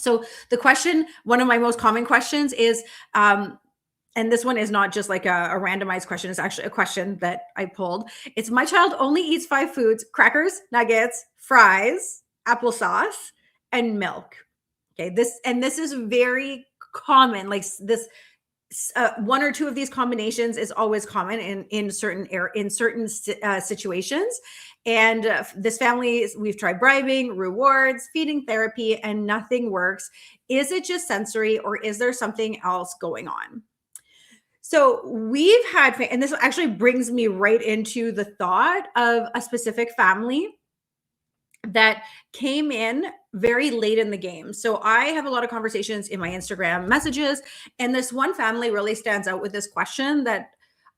So the question, one of my most common questions is, and this one is not just like a randomized question, it's actually a question that I pulled. It's, my child only eats 5 foods: crackers, nuggets, fries, applesauce, and milk. Okay, this is very common. Like this, one or two of these combinations is always common in certain situations. And this family, we've tried bribing, rewards, feeding therapy, and nothing works. Is it just sensory, or is there something else going on? So we've had, and this actually brings me right into the thought of a specific family that came in very late in the game. So I have a lot of conversations in my Instagram messages, and this one family really stands out with this question that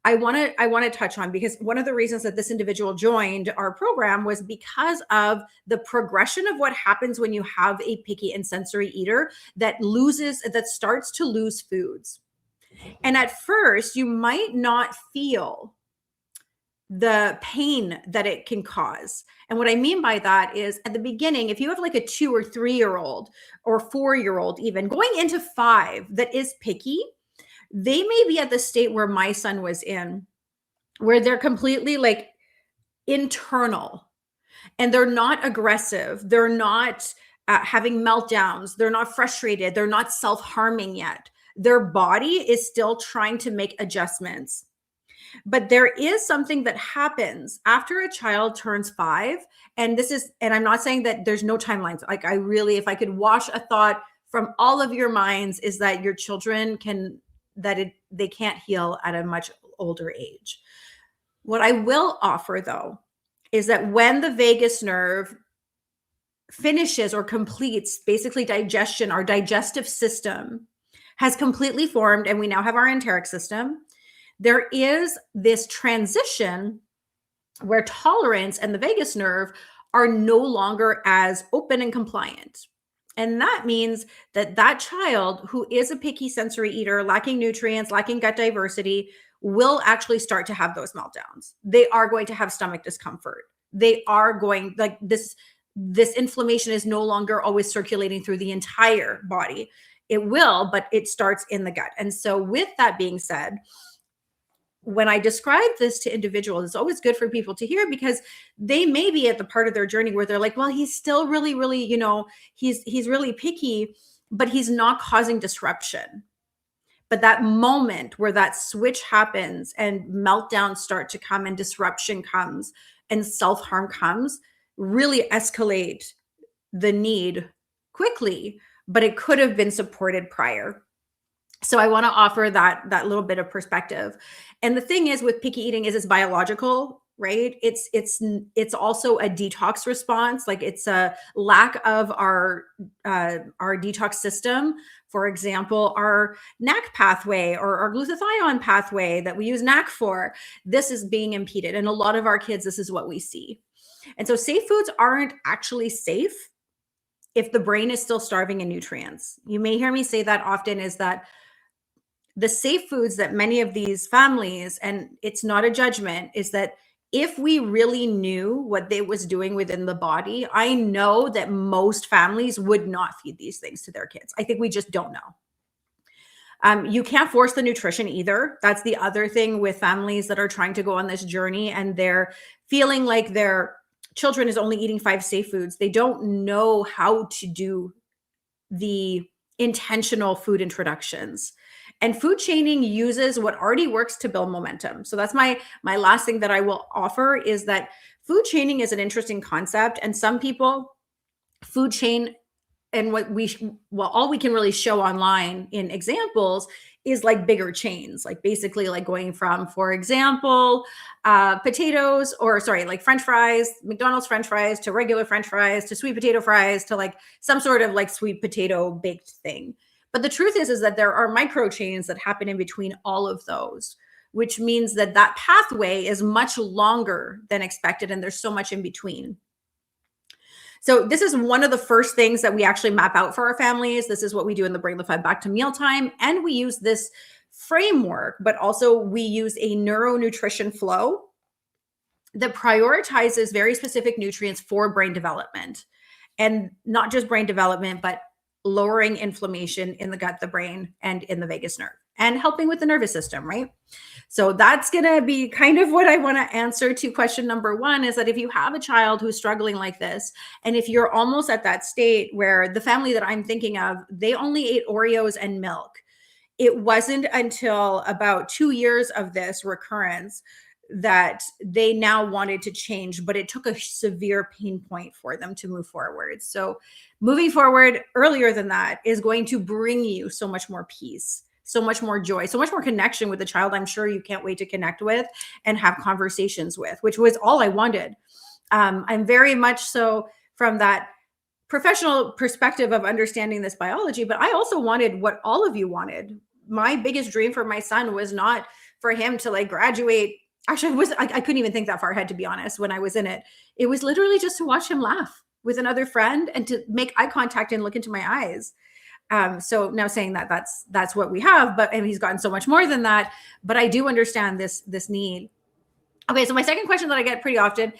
I want to touch on, because one of the reasons that this individual joined our program was because of the progression of what happens when you have a picky and sensory eater that starts to lose foods. And at first, you might not feel the pain that it can cause. And what I mean by that is, at the beginning, if you have like a 2 or 3-year-old or 4-year-old, even going into 5, that is picky, they may be at the state where my son was in, where they're completely like internal, and they're not aggressive. They're not having meltdowns. They're not frustrated. They're not self-harming yet. Their body is still trying to make adjustments. But there is something that happens after a child turns 5. And I'm not saying that there's no timelines. Like, I really, if I could wash a thought from all of your minds, is that your children they can't heal at a much older age. What I will offer, though, is that when the vagus nerve finishes or completes basically digestion, our digestive system has completely formed, and we now have our enteric system, there is this transition where tolerance and the vagus nerve are no longer as open and compliant. And that means that that child who is a picky sensory eater, lacking nutrients, lacking gut diversity, will actually start to have those meltdowns. They are going to have stomach discomfort. They are going, like, this inflammation is no longer always circulating through the entire body. It will, but it starts in the gut. And so with that being said, when I describe this to individuals, it's always good for people to hear, because they may be at the part of their journey where they're like, well, he's still really, really, he's really picky, but he's not causing disruption. But that moment where that switch happens and meltdowns start to come and disruption comes and self-harm comes, really escalate the need quickly, but it could have been supported prior. So I want to offer that little bit of perspective. And the thing is with picky eating is it's biological, right? It's also a detox response. Like, it's a lack of our detox system. For example, our NAC pathway or our glutathione pathway that we use NAC for, this is being impeded. And a lot of our kids, this is what we see. And so safe foods aren't actually safe if the brain is still starving in nutrients. You may hear me say that often, is that the safe foods that many of these families, and it's not a judgment, is that if we really knew what they was doing within the body, I know that most families would not feed these things to their kids. I think we just don't know. You can't force the nutrition either. That's the other thing with families that are trying to go on this journey and they're feeling like their children is only eating 5 safe foods. They don't know how to do the intentional food introductions. And food chaining uses what already works to build momentum. So that's my last thing that I will offer, is that food chaining is an interesting concept. And some people food chain, and all we can really show online in examples is like bigger chains, like basically like going from, for example, potatoes, or sorry, like French fries, McDonald's French fries, to regular French fries, to sweet potato fries, to like some sort of like sweet potato baked thing. But the truth is that there are micro chains that happen in between all of those, which means that that pathway is much longer than expected, and there's so much in between. So this is one of the first things that we actually map out for our families. This is what we do in the Bring the Fun Back to Mealtime. And we use this framework, but also we use a neuronutrition flow that prioritizes very specific nutrients for brain development. And not just brain development, but lowering inflammation in the gut, the brain, and in the vagus nerve, and helping with the nervous system, right? So that's going to be kind of what I want to answer to question number one, is that if you have a child who's struggling like this, and if you're almost at that state where the family that I'm thinking of, they only ate Oreos and milk. It wasn't until about 2 years of this recurrence that they now wanted to change, but it took a severe pain point for them to move forward. So moving forward earlier than that is going to bring you so much more peace, so much more joy, so much more connection with the child. I'm sure you can't wait to connect with and have conversations with, which was all I wanted. I'm very much so from that professional perspective of understanding this biology, but I also wanted what all of you wanted. My biggest dream for my son was not for him to like graduate. Actually, I couldn't even think that far ahead, to be honest, when I was in it. It was literally just to watch him laugh with another friend and to make eye contact and look into my eyes. So now saying that that's what we have, and he's gotten so much more than that. But I do understand this need. Okay, so my second question that I get pretty often